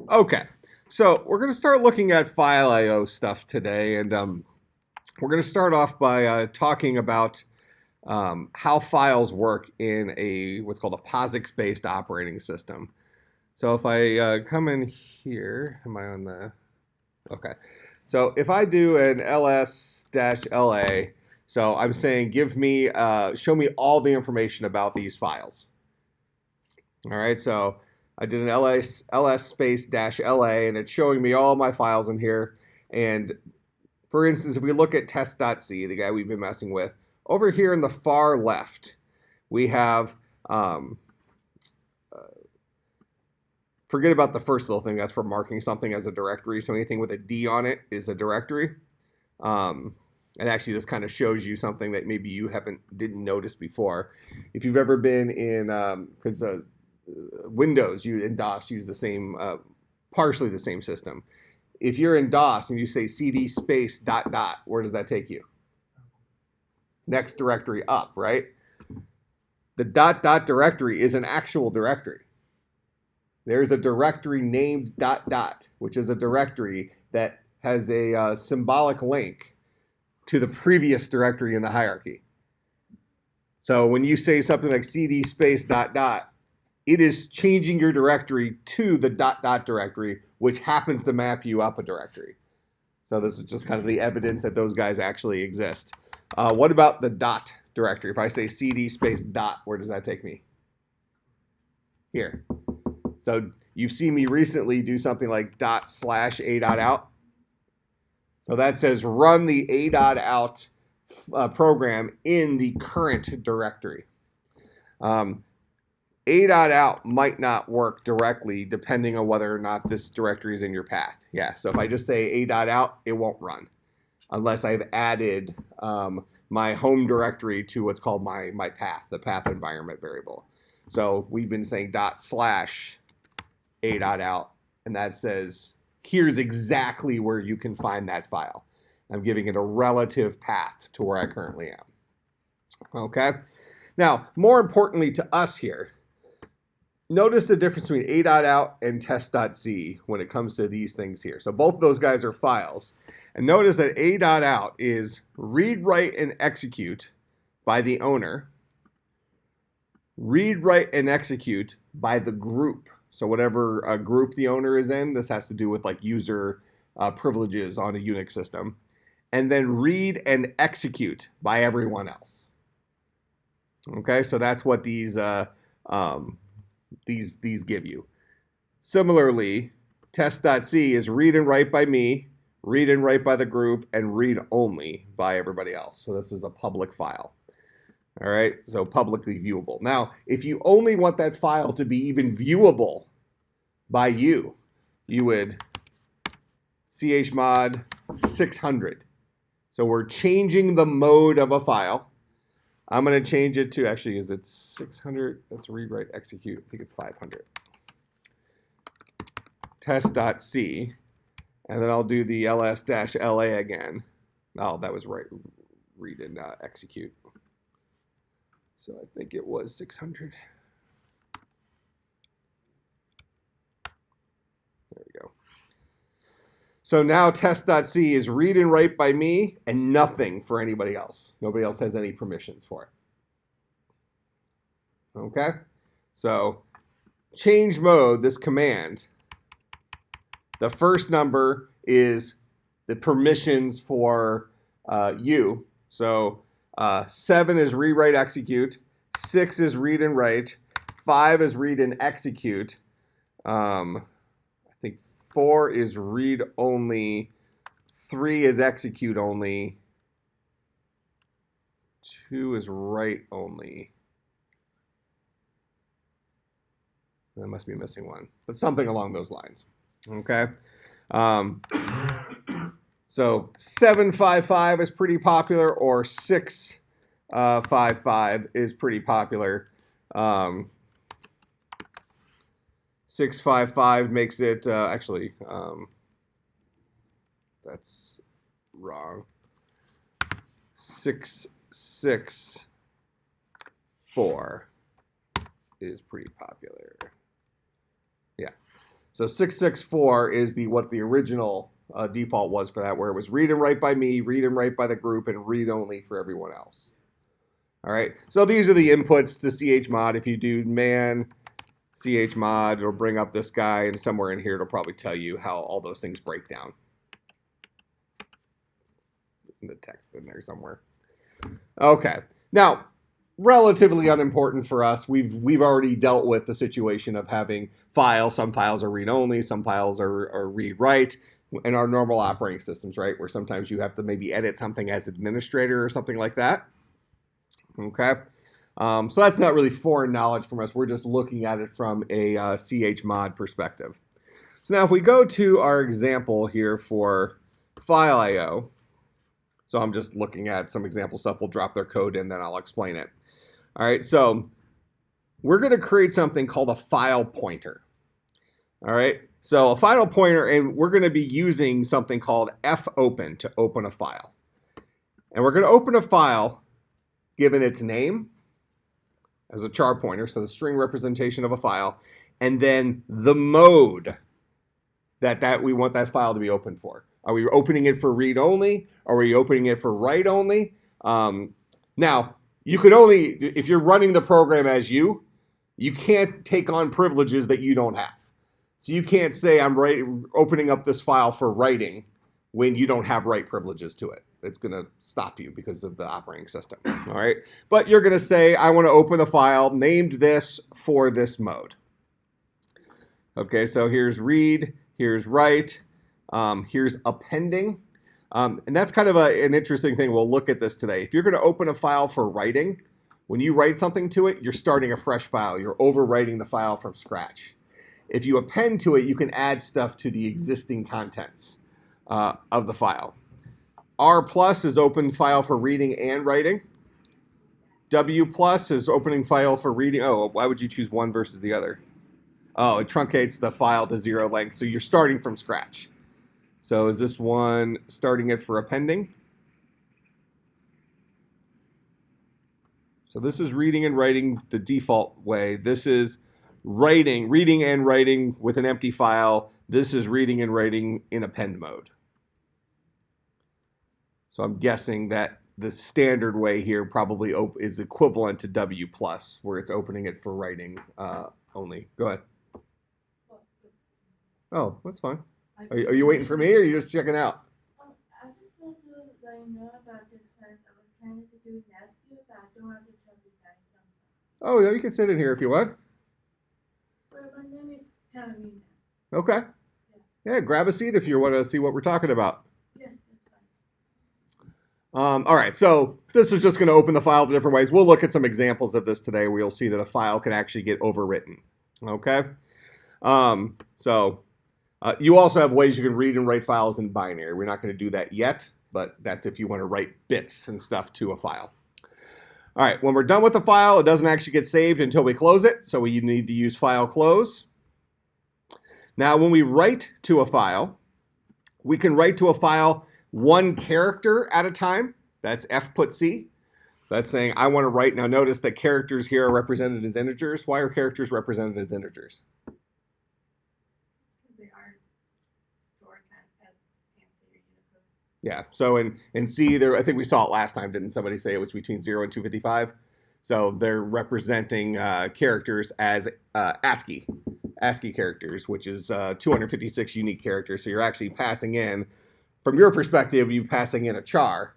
Okay, so we're going to start looking at file I/O stuff today, and we're going to start off by talking about how files work in a what's called a POSIX-based operating system. So if I come in here, am I on the? Okay, so if I do an ls-la, so I'm saying show me all the information about these files. All right, so I did an ls space dash la, and it's showing me all my files in here. And for instance, if we look at test.c, the guy we've been messing with, over here in the far left, we have, forget about the first little thing, that's for marking something as a directory. So anything with a D on it is a directory. And actually, this kind of shows you something that maybe you didn't notice before. If you've ever been in, because Windows and DOS use the same, partially the same system. If you're in DOS and you say cd space ... where does that take you? Next directory up, right? The ... directory is an actual directory. There's a directory named ... which is a directory that has a symbolic link to the previous directory in the hierarchy. So when you say something like cd space ... it is changing your directory to the ... directory, which happens to map you up a directory. So this is just kind of the evidence that those guys actually exist. What about the dot directory? If I say cd space ... where does that take me? Here. So you've seen me recently do something like ./a.out. So that says run the a.out program in the current directory. A.out might not work directly depending on whether or not this directory is in your path. Yeah, so if I just say A.out, it won't run unless I've added my home directory to what's called my path, the path environment variable. So we've been saying ./A.out, and that says here's exactly where you can find that file. I'm giving it a relative path to where I currently am. Okay? Now, more importantly to us here, notice the difference between A.out and test.c when it comes to these things here. So both of those guys are files. And notice that A.out is read, write, and execute by the owner. Read, write, and execute by the group. So whatever group the owner is in, this has to do with like user privileges on a Unix system. And then read and execute by everyone else. Okay, so that's what these give you. Similarly, test.c is read and write by me, read and write by the group, and read only by everybody else. So this is a public file. All right, so publicly viewable. Now, if you only want that file to be even viewable by you, you would chmod 600. So we're changing the mode of a file. I'm going to change it to, actually, is it 600? That's read, write, execute. I think it's 500. Test.c. And then I'll do the ls-la again. Oh, that was right. Read and execute. So I think it was 600. There we go. So now test.c is read and write by me and nothing for anybody else. Nobody else has any permissions for it. Okay? So change mode, this command, the first number is the permissions for you. So 7 is read, write, execute. 6 is read and write. 5 is read and execute. I think 4 is read only. 3 is execute only. 2 is write only. I must be missing one, but something along those lines. Okay. So 755 is pretty popular, or 655 is pretty popular. 655 makes it actually that's wrong. 664 is pretty popular. Yeah. So 664 is what the original default was for that, where it was read and write by me, read and write by the group, and read only for everyone else. All right, so these are the inputs to chmod. If you do man chmod, it'll bring up this guy, and somewhere in here it'll probably tell you how all those things break down. The text in there somewhere. Okay, now relatively unimportant for us. We've already dealt with the situation of having files. Some files are read only, some files are read write in our normal operating systems, right? Where sometimes you have to maybe edit something as administrator or something like that. Okay, so that's not really foreign knowledge from us. We're just looking at it from a chmod perspective. So now if we go to our example here for file IO, so I'm just looking at some example stuff. We'll drop their code in, then I'll explain it. All right, so we're going to create something called a file pointer. All right, so a file pointer, and we're going to be using something called fopen to open a file. And we're going to open a file given its name as a char pointer, so the string representation of a file, and then the mode that we want that file to be open for. Are we opening it for read only? Are we opening it for write only? Now, you could only, if you're running the program as you can't take on privileges that you don't have. So you can't say I'm opening up this file for writing when you don't have write privileges to it. It's going to stop you because of the operating system. All right, but you're going to say I want to open a file named this for this mode. Okay, so here's read, here's write, here's appending. And that's kind of an interesting thing. We'll look at this today. If you're going to open a file for writing, when you write something to it, you're starting a fresh file. You're overwriting the file from scratch. If you append to it, you can add stuff to the existing contents of the file. R plus is open file for reading and writing. W plus is opening file for reading. Oh, why would you choose one versus the other? Oh, it truncates the file to 0 length, so you're starting from scratch. So is this one starting it for appending? So this is reading and writing the default way. This is reading and writing with an empty file. This is reading and writing in append mode. So I'm guessing that the standard way here probably is equivalent to W plus, where it's opening it for writing only. Go ahead. Oh, that's fine. Are you waiting for me, or are you just checking out? I just want to let you know about this class. I was planning to do last year, but I don't have to tell you guys something. Oh, yeah, you can sit in here if you want. Well, my name is Katarina. Okay. Yeah, grab a seat if you want to see what we're talking about. Yes, that's fine. All right, so this is just going to open the file to different ways. We'll look at some examples of this today where you'll see that a file can actually get overwritten. Okay? You also have ways you can read and write files in binary. We're not going to do that yet, but that's if you want to write bits and stuff to a file. All right, when we're done with the file, it doesn't actually get saved until we close it, so we need to use file close. Now, when we write to a file, we can write to a file one character at a time. That's fputc. That's saying I want to write. Now, notice that characters here are represented as integers. Why are characters represented as integers? Yeah, so in C, I think we saw it last time, didn't somebody say it was between 0 and 255? So they're representing characters as ASCII characters, which is 256 unique characters. So you're actually passing in, from your perspective, you passing in a char,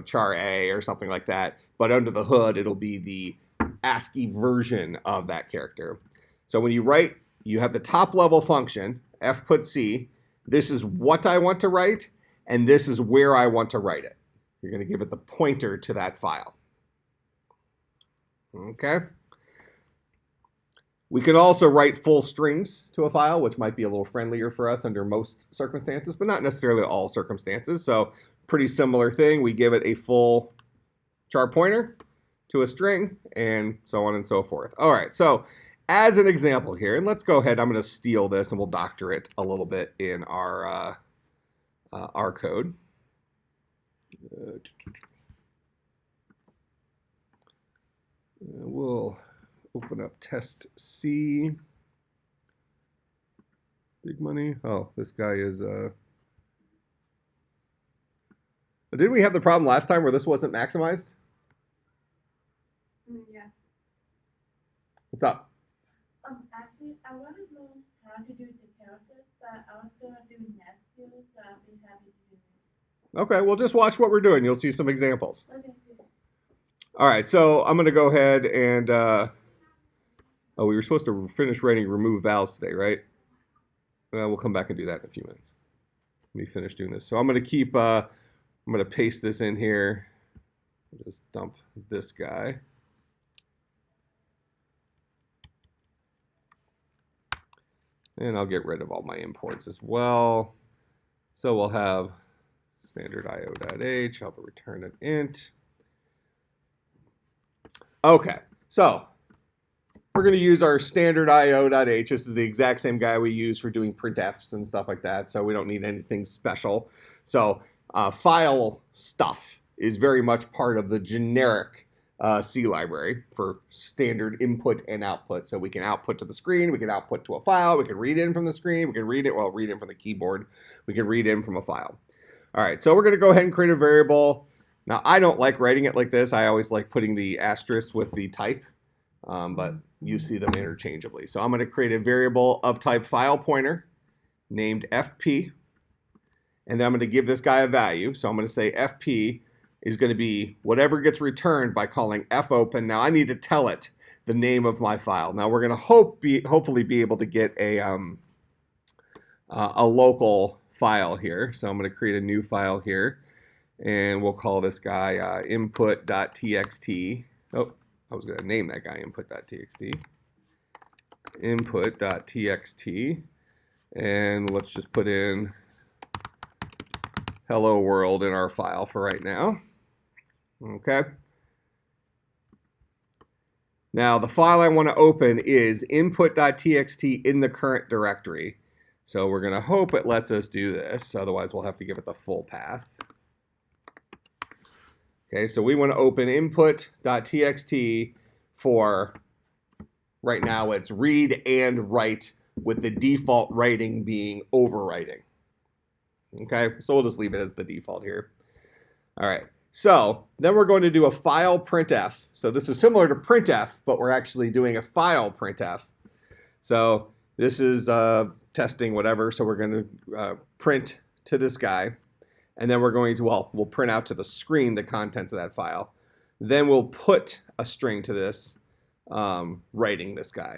char A or something like that. But under the hood, it'll be the ASCII version of that character. So when you write, you have the top level function, fputc. This is what I want to write, and this is where I want to write it. You're going to give it the pointer to that file. Okay. We can also write full strings to a file, which might be a little friendlier for us under most circumstances, but not necessarily all circumstances. So pretty similar thing. We give it a full char pointer to a string, and so on and so forth. All right, so as an example here, and let's go ahead. I'm going to steal this, and we'll doctor it a little bit in our code. We'll open up test C. Big money. Oh, this guy is didn't we have the problem last time where this wasn't maximized? Yeah. What's up? Actually, I want to know how to do the characters, but I was gonna do Nestle, so I'll be happy to do this. Okay, well just watch what we're doing. You'll see some examples. Okay, good. All right, so I'm gonna go ahead and oh, we were supposed to finish writing remove vowels today, right? We'll come back and do that in a few minutes. Let me finish doing this. So I'm gonna keep I'm gonna paste this in here. Just dump this guy. And I'll get rid of all my imports as well. So we'll have standard io.h. I'll return an int. Okay, so we're going to use our standard io.h. This is the exact same guy we use for doing printfs and stuff like that, so we don't need anything special. So file stuff is very much part of the generic C library for standard input and output. So we can output to the screen, we can output to a file, we can read in from the screen, we can read in from the keyboard, we can read in from a file. All right, so we're going to go ahead and create a variable. Now, I don't like writing it like this. I always like putting the asterisk with the type, but you see them interchangeably. So I'm going to create a variable of type file pointer named fp, and then I'm going to give this guy a value. So I'm going to say fp is going to be whatever gets returned by calling fopen. Now, I need to tell it the name of my file. Now, we're going to hopefully be able to get a local file here. So I'm going to create a new file here. And we'll call this guy input.txt. Oh, I was going to name that guy input.txt. Input.txt. And let's just put in hello world in our file for right now. Okay. Now, the file I want to open is input.txt in the current directory. So we're going to hope it lets us do this. Otherwise, we'll have to give it the full path. Okay, so we want to open input.txt for, right now it's read and write with the default writing being overwriting. Okay, so we'll just leave it as the default here. All right, so then we're going to do a file printf. So this is similar to printf, but we're actually doing a file printf. So this is testing whatever, so we're going to print to this guy. And then we're going to, we'll print out to the screen the contents of that file. Then we'll put a string to this, writing this guy.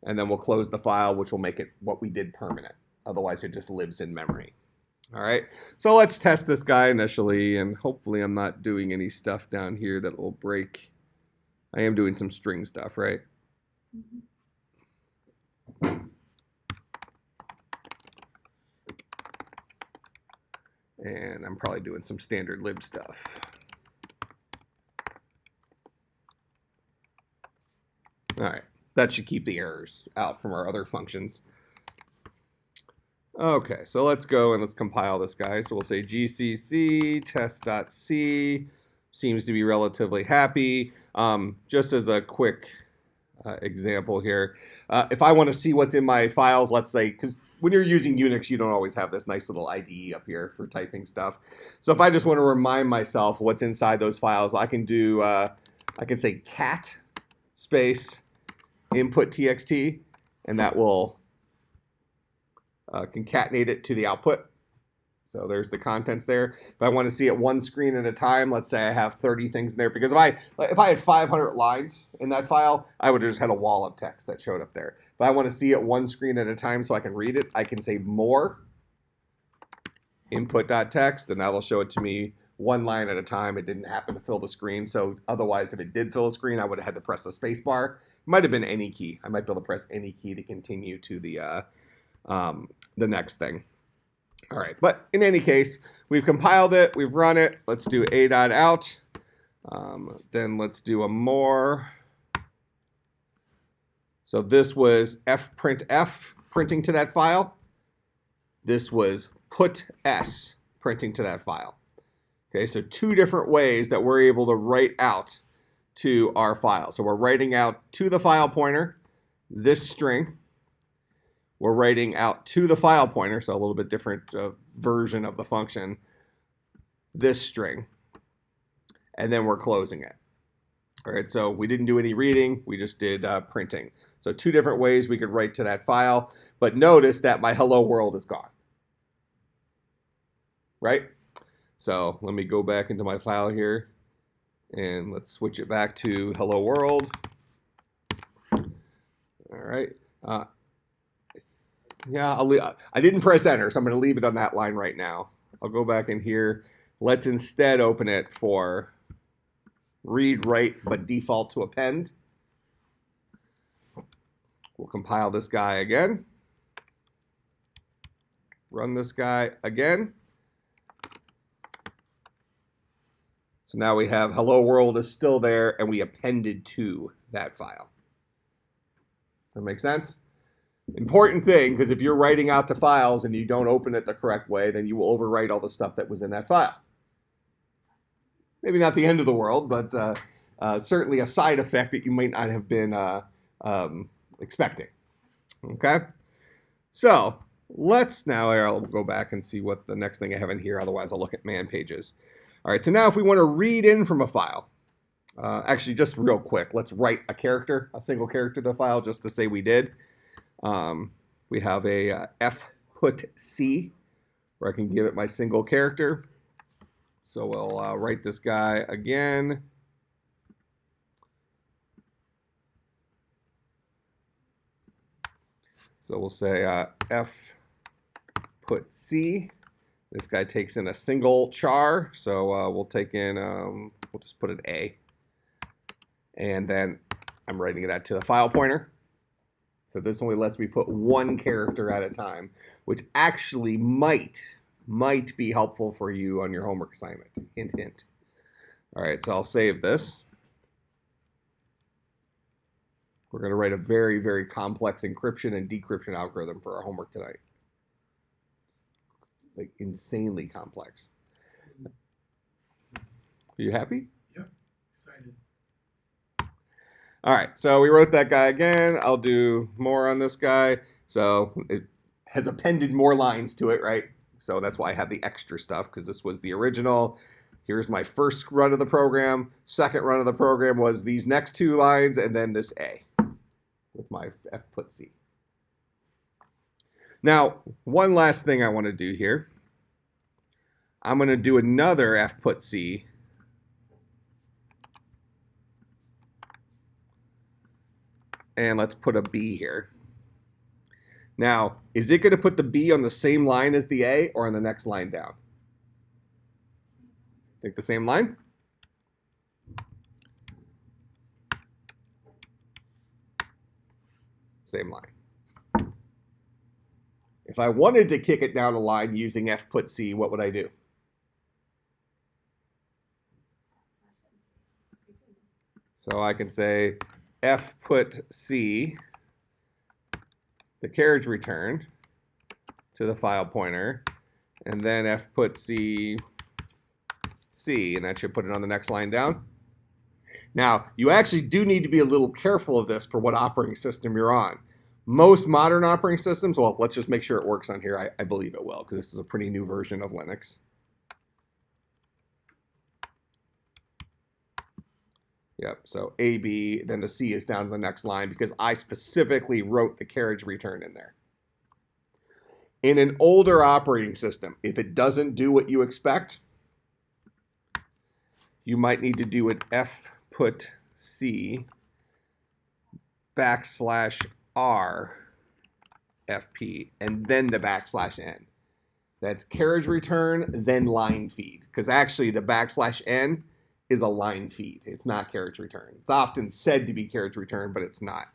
And then we'll close the file, which will make it what we did permanent. Otherwise, it just lives in memory. All right, so let's test this guy initially, and hopefully I'm not doing any stuff down here that will break. I am doing some string stuff, right? Mm-hmm. And I'm probably doing some standard lib stuff. All right, that should keep the errors out from our other functions. Okay, so let's go and let's compile this guy. So we'll say gcc test.c seems to be relatively happy. Just as a quick example here, if I want to see what's in my files, let's say, because when you're using Unix, you don't always have this nice little IDE up here for typing stuff. So if I just want to remind myself what's inside those files, I can do, I can say cat space input.txt, and that will concatenate it to the output. So there's the contents there. If I want to see it one screen at a time, let's say I have 30 things in there, because if I had 500 lines in that file, I would have just had a wall of text that showed up there. If I want to see it one screen at a time so I can read it, I can say more input.text, and that'll show it to me one line at a time. It didn't happen to fill the screen, so otherwise if it did fill the screen, I would have had to press the space bar. It might have been any key. I might be able to press any key to continue to the next thing. All right, but in any case, we've compiled it, we've run it. Let's do a.out. Then let's do a more. So this was fprintf printing to that file. This was putS printing to that file. Okay, so two different ways that we're able to write out to our file. So we're writing out to the file pointer this string. we're writing out to the file pointer, so a little bit different version of the function, this string, and then we're closing it. All right, so we didn't do any reading, we just did printing. So two different ways we could write to that file, but notice that my hello world is gone, right? So let me go back into my file here, and let's switch it back to hello world. All right. Yeah, I didn't press enter, so I'm going to leave it on that line right now. I'll go back in here. Let's instead open it for read, write, but default to append. We'll compile this guy again. Run this guy again. So now we have hello world is still there, and we appended to that file. That make sense? Important thing, because if you're writing out to files and you don't open it the correct way, then you will overwrite all the stuff that was in that file. Maybe not the end of the world, but certainly a side effect that you might not have been expecting. Okay? So let's now, I'll go back and see what the next thing I have in here. Otherwise, I'll look at man pages. All right, so now if we want to read in from a file, actually just real quick, let's write a character, a single character to the file just to say we did. We have a f put c, where I can give it my single character. So we'll write this guy again. So we'll say f put c. This guy takes in a single char, so we'll take in, we'll just put an a. And then I'm writing that to the file pointer. So this only lets me put one character at a time, which actually might be helpful for you on your homework assignment. Hint, hint. All right, so I'll save this. We're going to write a very, very complex encryption and decryption algorithm for our homework tonight. Like insanely complex. Are you happy? Yep, excited. All right, so we wrote that guy again. I'll do more on this guy. So it has appended more lines to it, right? So that's why I have the extra stuff, because this was the original. Here's my first run of the program. Second run of the program was these next two lines, and then this A with my F put C. Now, one last thing I want to do here. I'm going to do another F put C. And let's put a B here. Now, is it going to put the B on the same line as the A or on the next line down? Think the same line? Same line. If I wanted to kick it down a line using F put C, what would I do? So I can say F put C, the carriage return to the file pointer, and then F put C, C, and that should put it on the next line down. Now, you actually do need to be a little careful of this for what operating system you're on. Most modern operating systems, well, let's just make sure it works on here. I believe it will, because this is a pretty new version of Linux. Yep, so A, B, then the C is down to the next line because I specifically wrote the carriage return in there. In an older operating system, if it doesn't do what you expect, you might need to do an F put C \R FP and then the \N. That's carriage return, then line feed, because actually the \N is a line feed. It's not carriage return. It's often said to be carriage return, but it's not.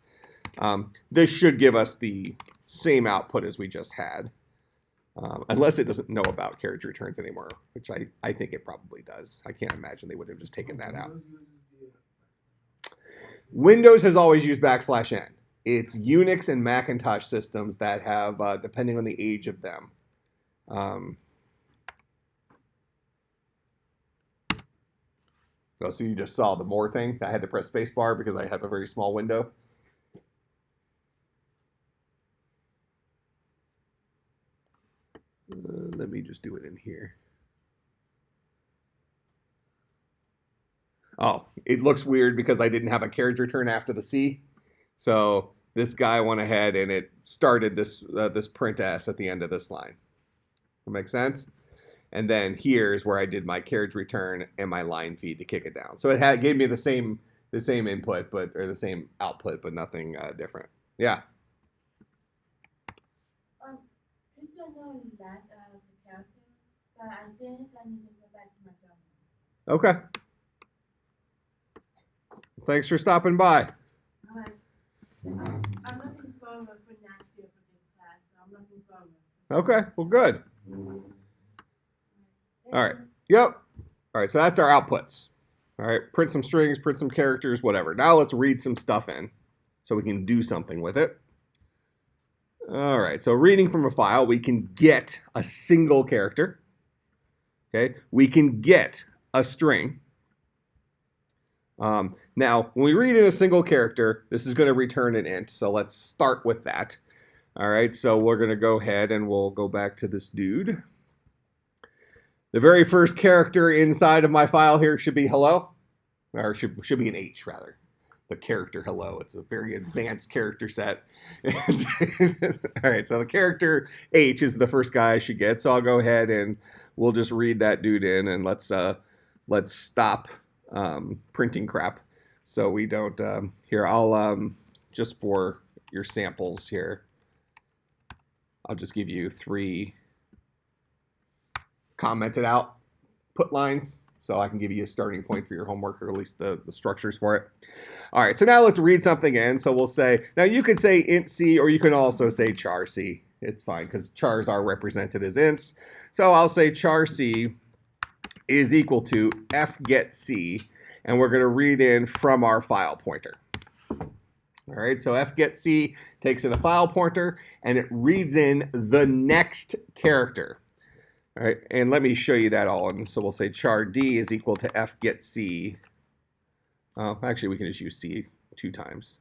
This should give us the same output as we just had, unless it doesn't know about carriage returns anymore, which I think it probably does. I can't imagine they would have just taken that out. Windows has always used \N. It's Unix and Macintosh systems that have, depending on the age of them, so you just saw the more thing. I had to press spacebar because I have a very small window. Let me just do it in here. Oh, it looks weird because I didn't have a carriage return after the C. So this guy went ahead and it started this this print S at the end of this line. That makes sense? And then here's where I did my carriage return and my line feed to kick it down. So it gave me the same input, or the same output, but nothing different. Yeah. It's a no that the character, but I think I need to go back to my journal. Okay. Thanks for stopping by. Alright. I'm looking forward for next year for this class, so I'm looking forward. Okay. Well, good. All right. Yep. All right. So that's our outputs. All right. Print some strings, print some characters, whatever. Now let's read some stuff in so we can do something with it. All right. So reading from a file, we can get a single character. Okay. We can get a string. Now, when we read in a single character, this is going to return an int. So let's start with that. All right. So we're going to go ahead and we'll go back to this dude. The very first character inside of my file here should be hello, or should be an H rather. The character hello. It's a very advanced character set. All right, so the character H is the first guy I should get. So I'll go ahead and we'll just read that dude in, and let's stop printing crap so we don't. Here, I'll just for your samples here, I'll just give you 3 commented out put lines so I can give you a starting point for your homework, or at least the structures for it. All right, so now let's read something in. So we'll say, now you could say int C, or you can also say char C. It's fine because chars are represented as ints. So I'll say char C is equal to fgetC, and we're going to read in from our file pointer. All right, so fgetC takes in a file pointer and it reads in the next character. All right, and let me show you that all. And so we'll say char D is equal to fgetC. Oh, actually, we can just use C 2 times.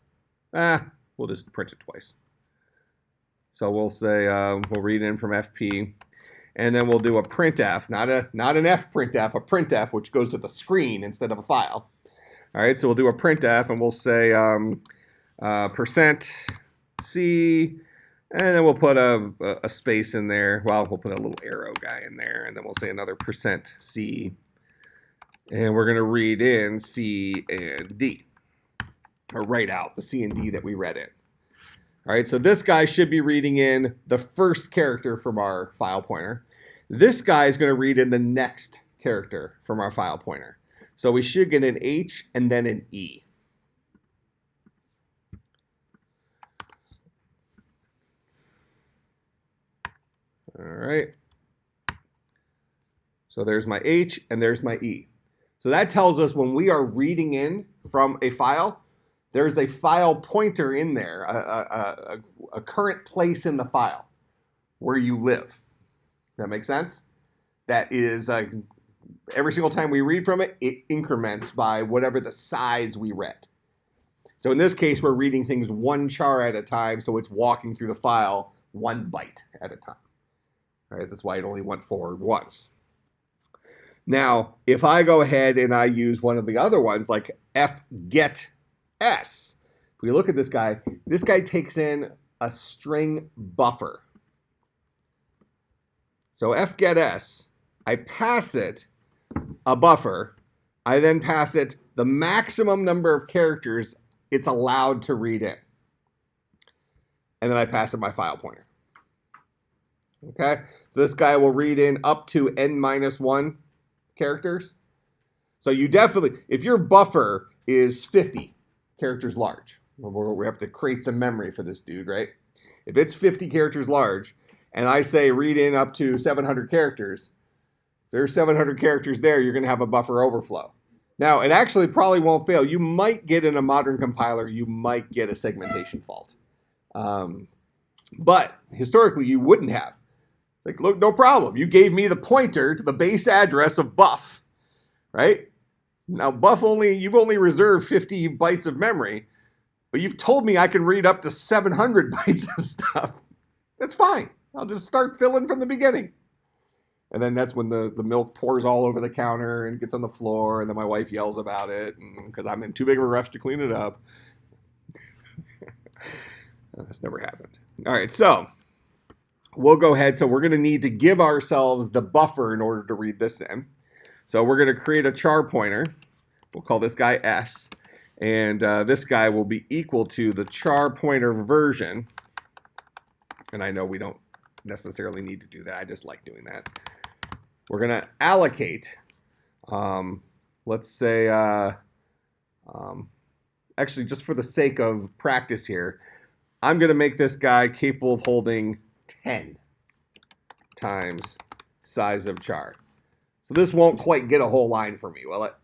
We'll just print it twice. So we'll say we'll read in from FP, and then we'll do a printf, not an F printf, a printf, which goes to the screen instead of a file. All right, so we'll do a printf, and we'll say %C. And then we'll put a space in there. Well, we'll put a little arrow guy in there. And then we'll say another %C. And we're going to read in C and D. Or write out the C and D that we read in. All right, so this guy should be reading in the first character from our file pointer. This guy is going to read in the next character from our file pointer. So we should get an H and then an E. All right. So there's my H and there's my E. So that tells us when we are reading in from a file, there's a file pointer in there, a current place in the file where you live. That makes sense? That is, every single time we read from it, it increments by whatever the size we read. So in this case, we're reading things 1 char at a time, so it's walking through the file 1 byte at a time. All right, that's why it only went forward once. Now, if I go ahead and I use one of the other ones, like fgetS, if we look at this guy takes in a string buffer. So fgetS, I pass it a buffer. I then pass it the maximum number of characters it's allowed to read in. And then I pass it my file pointer. Okay, so this guy will read in up to n-1 characters. So you definitely, if your buffer is 50 characters large, we have to create some memory for this dude, right? If it's 50 characters large, and I say read in up to 700 characters, if there's 700 characters there, you're going to have a buffer overflow. Now, it actually probably won't fail. You might get in a modern compiler, you might get a segmentation fault. But historically, you wouldn't have. Like, look, no problem. You gave me the pointer to the base address of buff, right? Now, you've only reserved 50 bytes of memory, but you've told me I can read up to 700 bytes of stuff. That's fine. I'll just start filling from the beginning. And then that's when the milk pours all over the counter and gets on the floor, and then my wife yells about it because I'm in too big of a rush to clean it up. That's never happened. All right, so we'll go ahead. So we're going to need to give ourselves the buffer in order to read this in. So we're going to create a char pointer. We'll call this guy S. And this guy will be equal to the char pointer version. And I know we don't necessarily need to do that. I just like doing that. We're going to allocate, let's say, actually, just for the sake of practice here, I'm going to make this guy capable of holding 10 times size of char. So this won't quite get a whole line for me, will it?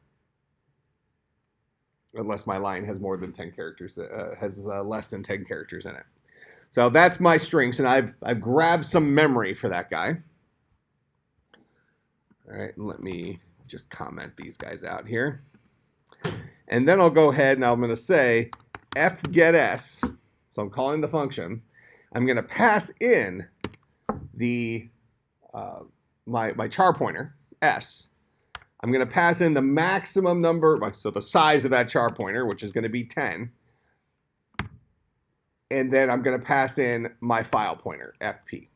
Unless my line has more than 10 characters, has less than 10 characters in it. So that's my strings, and I've grabbed some memory for that guy. All right, and let me just comment these guys out here. And then I'll go ahead and I'm going to say fgetS. So I'm calling the function. I'm going to pass in the my char pointer, S. I'm going to pass in the maximum number, so the size of that char pointer, which is going to be 10. And then I'm going to pass in my file pointer, FP.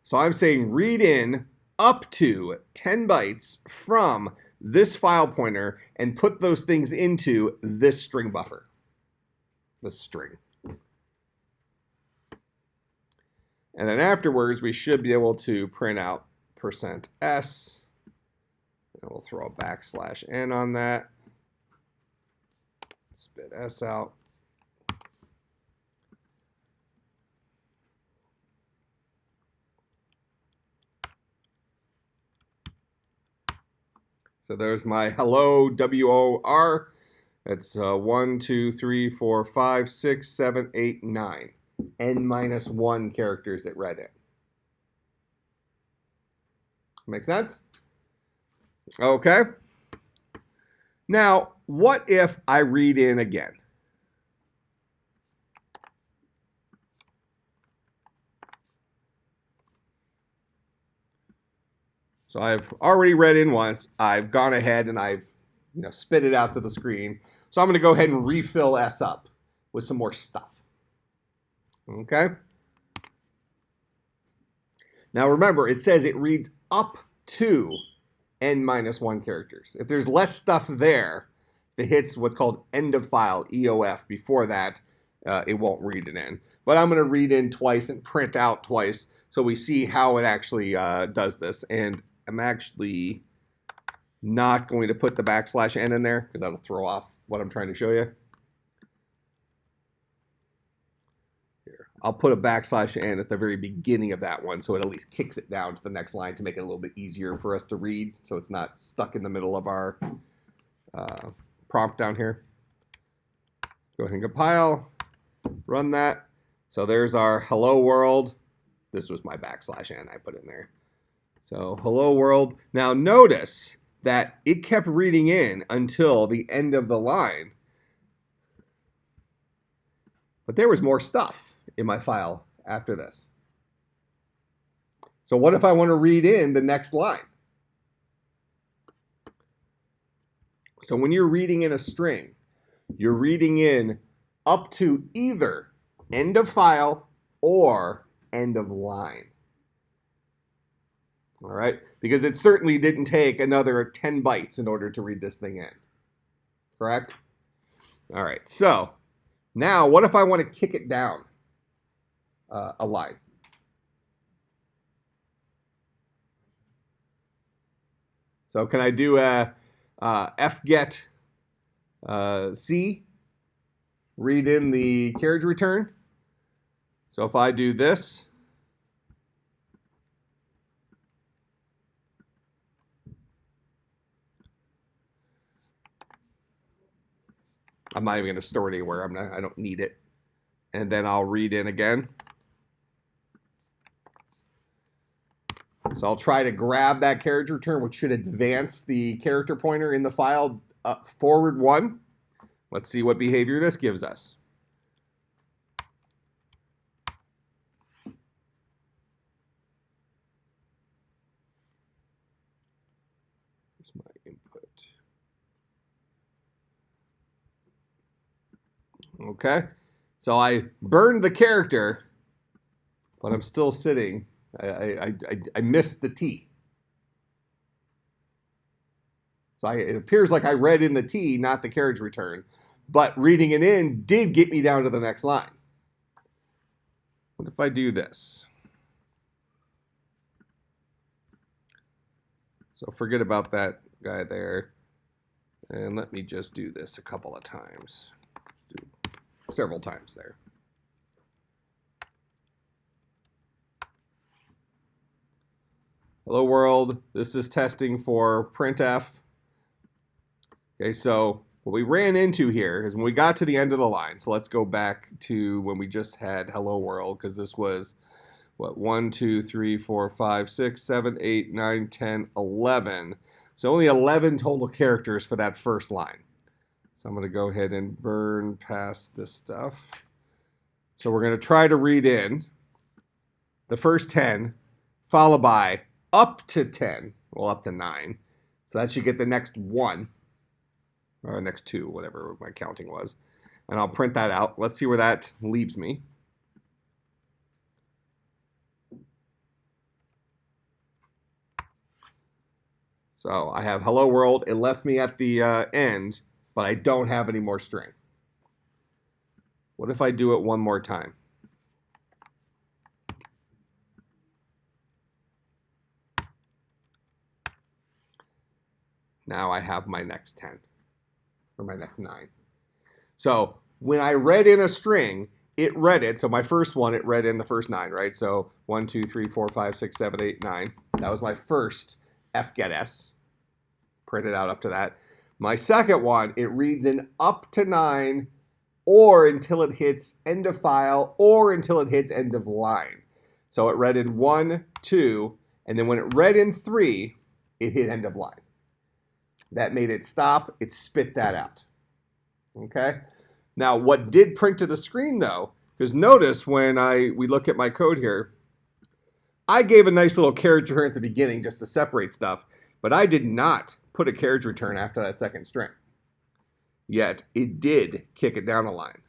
So I'm saying read in up to 10 bytes from this file pointer and put those things into this string buffer, the string. And then afterwards, we should be able to print out %s. And we'll throw a \n on that. Spit s out. So there's my hello WOR. That's 1, 2, 3, 4, 5, 6, 7, 8, 9. N-1 characters it read in. Make sense? Okay. Now, what if I read in again? So I've already read in once. I've gone ahead and I've spit it out to the screen. So I'm going to go ahead and refill S up with some more stuff. Okay? Now remember, it says it reads up to N-1 characters. If there's less stuff there, if it hits what's called end of file, EOF, before that, it won't read it in. But I'm going to read in twice and print out twice so we see how it actually does this. And I'm actually not going to put the \n in there because that'll throw off what I'm trying to show you. Here, I'll put a \n at the very beginning of that one so it at least kicks it down to the next line to make it a little bit easier for us to read so it's not stuck in the middle of our prompt down here. Go ahead and compile, run that. So there's our hello world. This was my \n I put in there. So hello world. Now notice that it kept reading in until the end of the line. But there was more stuff in my file after this. So what if I want to read in the next line? So when you're reading in a string, you're reading in up to either end of file or end of line. All right, because it certainly didn't take another 10 bytes in order to read this thing in. Correct? All right, so now what if I want to kick it down a line? So can I do a fget C, read in the carriage return? So if I do this, I'm not even going to store it anywhere. I don't need it. And then I'll read in again. So I'll try to grab that carriage return, which should advance the character pointer in the file forward 1. Let's see what behavior this gives us. Okay, so I burned the character, but I'm still sitting. I missed the T. So it appears like I read in the T, not the carriage return, but reading it in did get me down to the next line. What if I do this? So forget about that guy there. And let me just do this a couple of times. Do several times there. Hello world, this is testing for printf. Okay, so what we ran into here is when we got to the end of the line. So let's go back to when we just had hello world, because this was what, 1, 2, 3, 4, 5, 6, 7, 8, 9, 10, 11. So only 11 total characters for that first line. So I'm going to go ahead and burn past this stuff. So we're going to try to read in the first 10, followed by up to 10, well, up to 9. So that should get the next one, or next 2, whatever my counting was. And I'll print that out. Let's see where that leaves me. So I have hello world. It left me at the end, but I don't have any more string. What if I do it one more time? Now I have my next 10, or my next 9. So when I read in a string, it read it. So my first one, it read in the first 9, right? So 1, 2, 3, 4, 5, 6, 7, 8, 9. That was my first fgetS. Printed out up to that. My second one, it reads in up to 9, or until it hits end of file, or until it hits end of line. So it read in 1, 2, and then when it read in 3, it hit end of line. That made it stop. It spit that out. Okay? Now, what did print to the screen, though, because notice when we look at my code here, I gave a nice little carriage return at the beginning just to separate stuff, but I did not put a carriage return after that second string. Yet, it did kick it down a line.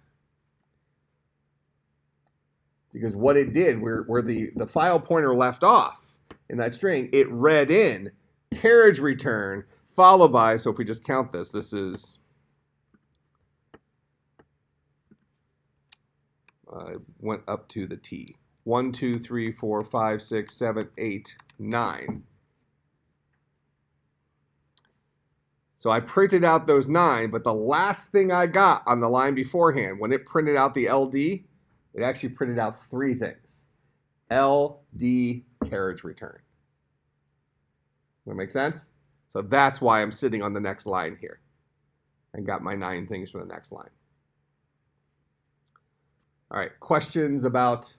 Because what it did, where the file pointer left off in that string, it read in carriage return followed by, so if we just count this, this is went up to the T. 1, 2, 3, 4, 5, 6, 7, 8, 9. So I printed out those 9, but the last thing I got on the line beforehand, when it printed out the LD, it actually printed out 3 things. LD carriage return. Does that make sense? So that's why I'm sitting on the next line here. I got my 9 things for the next line. All right, questions about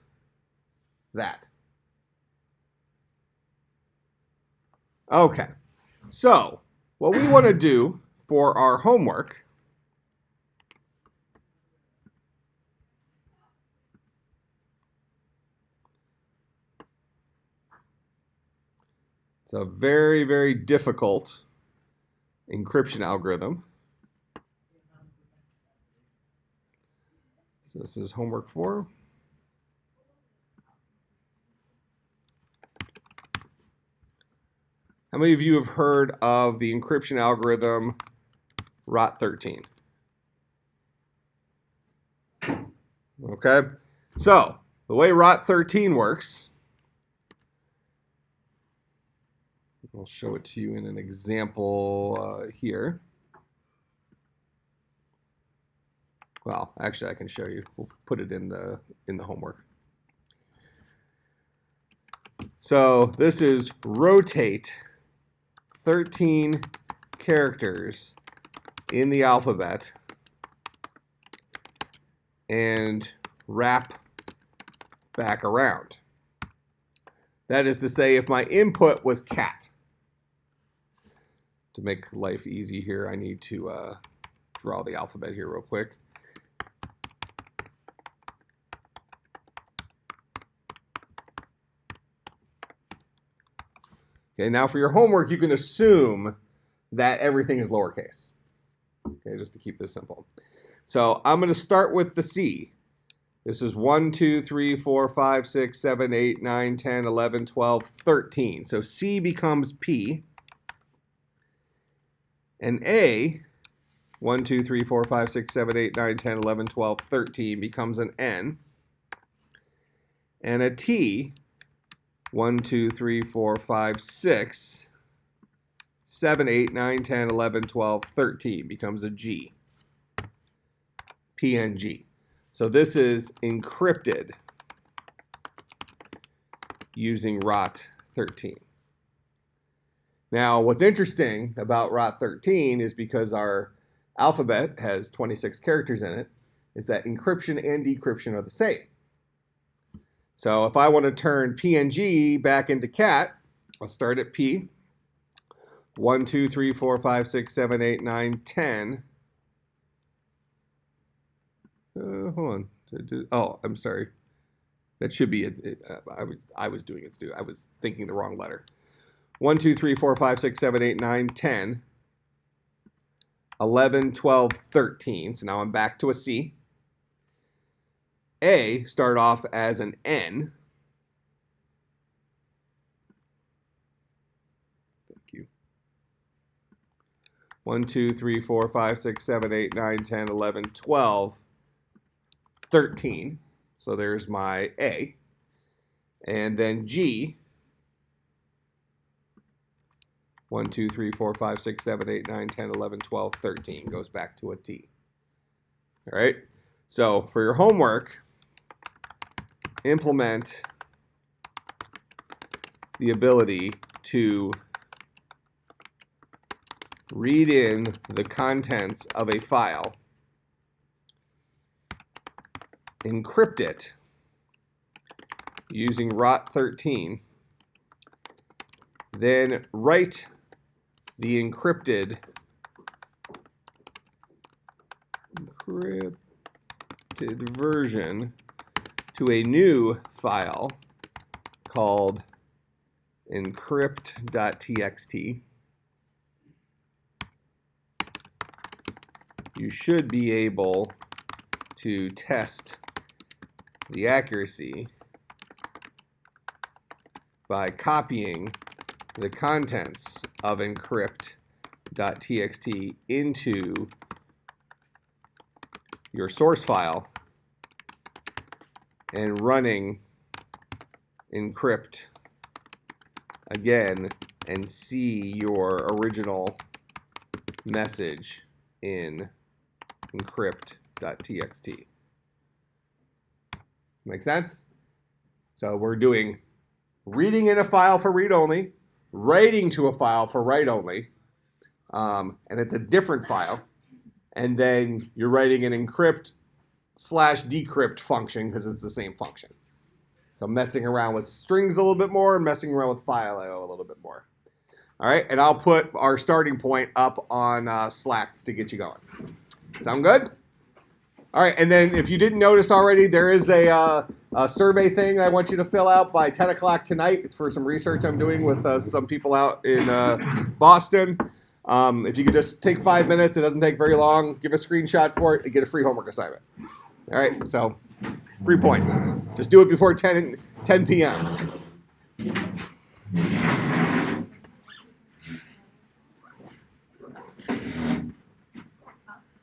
that? Okay, so what we want to do for our homework it's a very, very difficult encryption algorithm. So this is homework 4. How many of you have heard of the encryption algorithm ROT13? Okay, so the way ROT13 works, I'll show it to you in an example here. Well, actually, I can show you. We'll put it in the homework. So this is rotate 13 characters in the alphabet and wrap back around. That is to say, if my input was cat. To make life easy here, I need to draw the alphabet here real quick. Okay, now for your homework, you can assume that everything is lowercase. Okay, just to keep this simple. So I'm going to start with the C. This is 1, 2, 3, 4, 5, 6, 7, 8, 9, 10, 11, 12, 13. So C becomes P. And A, 1, 2, 3, 4, 5, 6, 7, 8, 9, 10, 11, 12, 13 becomes an N. And a T, 1, 2, 3, 4, 5, 6, 7, 8, 9, 10, 11, 12, 13 becomes a G. PNG. So this is encrypted using ROT13. Now, what's interesting about ROT13 is because our alphabet has 26 characters in it, is that encryption and decryption are the same. So if I want to turn PNG back into cat, I'll start at P. 1, 2, 3, 4, 5, 6, 7, 8, 9, 10. Hold on. Oh, I'm sorry. That should be it. I was doing it, Stu. I was thinking the wrong letter. 1, 2, 3, 4, 5, 6, 7, 8, 9, 10. 11, 12, 13. So now I'm back to a C. A started off as an N. Thank you. 1, 2, 3, 4, 5, 6, 7, 8, 9, 10, 11, 12, 13. So there's my A. And then G. 1, 2, 3, 4, 5, 6, 7, 8, 9, 10, 11, 12, 13 goes back to a T. All right. So for your homework, implement the ability to read in the contents of a file, encrypt it using ROT13, then write the encrypted version to a new file called encrypt.txt. You should be able to test the accuracy by copying the contents of encrypt.txt into your source file and running encrypt again and see your original message in encrypt.txt. Make sense? So we're doing reading in a file for read only, writing to a file for write only, and it's a different file, and then you're writing an encrypt/decrypt function because it's the same function. So messing around with strings a little bit more and messing around with file IO a little bit more. All right, and I'll put our starting point up on Slack to get you going. Sound good? All right, and then if you didn't notice already, there is a survey thing I want you to fill out by 10 o'clock tonight. It's for some research I'm doing with some people out in Boston. If you could just take 5 minutes, it doesn't take very long, give a screenshot for it, and get a free homework assignment. All right, so free points. Just do it before 10 p.m.